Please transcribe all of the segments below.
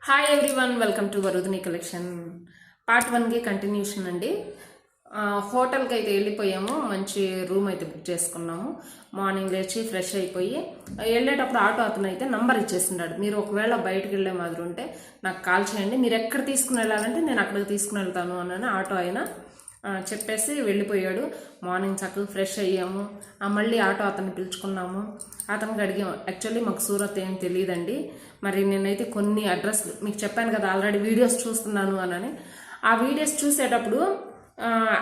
Hi everyone, welcome to Varudhini collection. Part 1కి continuation అండి. హోటల్కి అయితే వెళ్ళిపోయాము. మంచి రూమ్ అయితే బుక్ చేసుకున్నాము. మార్నింగ్ లేచి ఫ్రెష్ అయిపోయి వెళ్ళేటప్పుడు ఆటో అతను అయితే నంబర్ ఇచ్చేస్తున్నాడు. మీరు ఒకవేళ బయటకు వెళ్ళే మాదిరి ఉంటే నాకు కాల్ చేయండి, మీరు ఎక్కడ తీసుకుని వెళ్ళాలంటే నేను అక్కడికి తీసుకుని వెళ్తాను అని ఆటో అయినా చెప్పేసి వెళ్ళిపోయాడు. మార్నింగ్ చక్కగా ఫ్రెష్ అయ్యాము. మళ్ళీ ఆటో అతన్ని పిలుచుకున్నాము. అతనికి అడిగాము. యాక్చువల్లీ మాకు సూరత్ ఏం తెలియదండి. మరి నేనైతే కొన్ని అడ్రస్లు మీకు చెప్పాను కదా, ఆల్రెడీ వీడియోస్ చూస్తున్నాను అని. ఆ వీడియోస్ చూసేటప్పుడు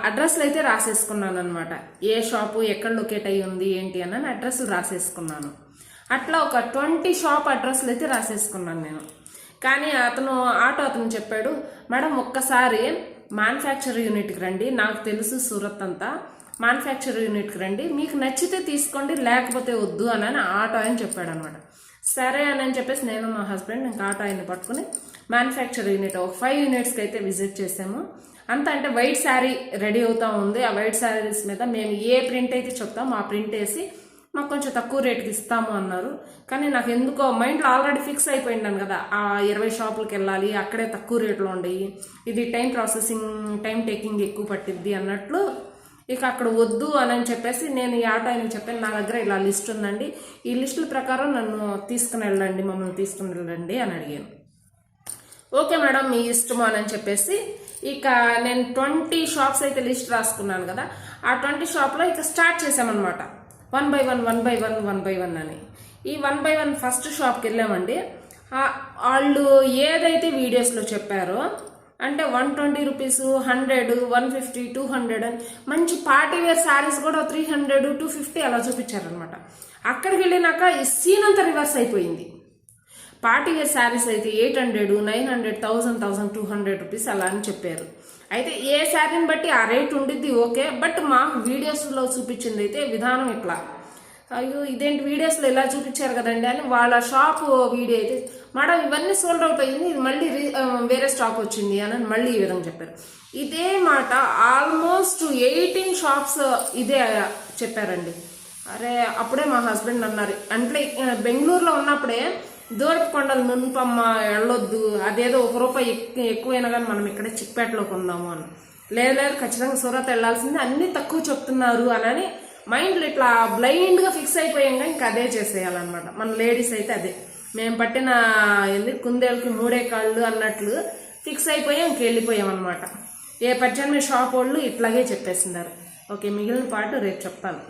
అడ్రస్లు అయితే రాసేసుకున్నాను అనమాట. ఏ షాపు ఎక్కడ లొకేట్ అయ్యి ఉంది ఏంటి అని అడ్రస్లు రాసేసుకున్నాను. అట్లా ఒక 20 షాప్ అడ్రస్లు అయితే రాసేసుకున్నాను నేను. కానీ ఆటో అతను చెప్పాడు, మేడం ఒక్కసారి మ్యానుఫ్యాక్చర్ యూనిట్కి రండి, నాకు తెలుసు సూరత్ అంతా, మ్యానుఫ్యాక్చర్ యూనిట్కి రండి, మీకు నచ్చితే తీసుకోండి లేకపోతే వద్దు అని ఆటో ఆయన చెప్పాడు అనమాట. సరే అని చెప్పేసి నేను మా హస్బెండ్ ఇంకా ఆటో ఆయన పట్టుకుని మ్యానుఫ్యాక్చర్ యూనిట్ ఒక 5 యూనిట్స్కి అయితే విజిట్ చేసాము. అంత అంటే వైట్ శారీ రెడీ అవుతూ ఉంది. ఆ వైట్ శారీస్ మీద మేము ఏ ప్రింట్ అయితే చెప్తామో ఆ ప్రింట్ వేసి మాకు కొంచెం తక్కువ రేటుకి ఇస్తాము అన్నారు. కానీ నాకు ఎందుకో మైండ్లో ఆల్రెడీ ఫిక్స్ అయిపోయిండాను కదా, ఆ 20 షాపులకి వెళ్ళాలి, అక్కడే తక్కువ రేట్లో ఉండయి, ఇది టైం టేకింగ్ ఎక్కువ పట్టిద్ది అన్నట్లు ఇక అక్కడ వద్దు అని చెప్పేసి నేను ఈ ఆటో ఆయనకి చెప్పాను, నా దగ్గర ఇలా లిస్ట్ ఉందండి, ఈ లిస్టుల ప్రకారం నన్ను తీసుకుని వెళ్ళండి, మమ్మల్ని తీసుకుని వెళ్ళండి అని అడిగాను. ఓకే మేడం మీ ఇష్టము అని చెప్పేసి ఇక నేను 20 షాప్స్ అయితే లిస్ట్ రాసుకున్నాను కదా, ఆ 20 షాప్లో ఇక స్టార్ట్ చేసామన్నమాట. 1 by 1 అని. ఈ 1 by 1 ఫస్ట్ షాప్కి వెళ్ళామండి. వాళ్ళు ఏదైతే వీడియోస్లో చెప్పారో అంటే 120 రూపీస్, 100, 150, 200 అని మంచి పార్టీ వేర్ శారీస్ కూడా 300, 250 అలా చూపించారనమాట. అక్కడికి వెళ్ళినాక ఈ సీన్ అంతా రివర్స్ అయిపోయింది. పార్టీ వేర్ శారీస్ అయితే 800, 900, 1000, 1200 రూపీస్ అలా అని చెప్పారు. అయితే ఏ శారీని బట్టి ఆ రేట్ ఉండిద్ది ఓకే, బట్ మాకు వీడియోస్లో చూపించింది అయితే విధానం ఇట్లా, అయ్యో ఇదేంటి వీడియోస్లో ఇలా చూపించారు కదండి అని వాళ్ళ షాప్ వీడియో అయితే, మేడం ఇవన్నీ సోల్డ్ అవుట్ అయ్యింది, ఇది మళ్ళీ వేరే స్టాక్ వచ్చింది అని మళ్ళీ ఈ విధంగా చెప్పారు. ఇదే మాట ఆల్మోస్ట్ 18 షాప్స్ ఇదే చెప్పారండి. అరే అప్పుడే మా హస్బెండ్ అన్నారు, అంటే బెంగళూరులో ఉన్నప్పుడే దూరపు కొండలు నున్పమ్మ వెళ్ళొద్దు, అదేదో ₹1 ఎక్కువైనా కానీ మనం ఇక్కడే చిక్పేటలో కొందాము అని. లేదు ఖచ్చితంగా సూరత్ వెళ్ళాల్సింది, అన్ని తక్కువ చెప్తున్నారు అని మైండ్లో ఇట్లా బ్లైండ్గా ఫిక్స్ అయిపోయాం. ఇంకా అదే చేసేయాలన్నమాట. మన లేడీస్ అయితే అదే, మేము పట్టిన కుందేళ్ళకి 3 కాళ్ళు అన్నట్లు ఫిక్స్ అయిపోయాం, ఇంకెళ్ళిపోయాం అనమాట. ఏ 18 షాప్ వాళ్ళు ఇట్లాగే చెప్పేస్తున్నారు. ఓకే, మిగిలిన పాటు రేపు చెప్తాను.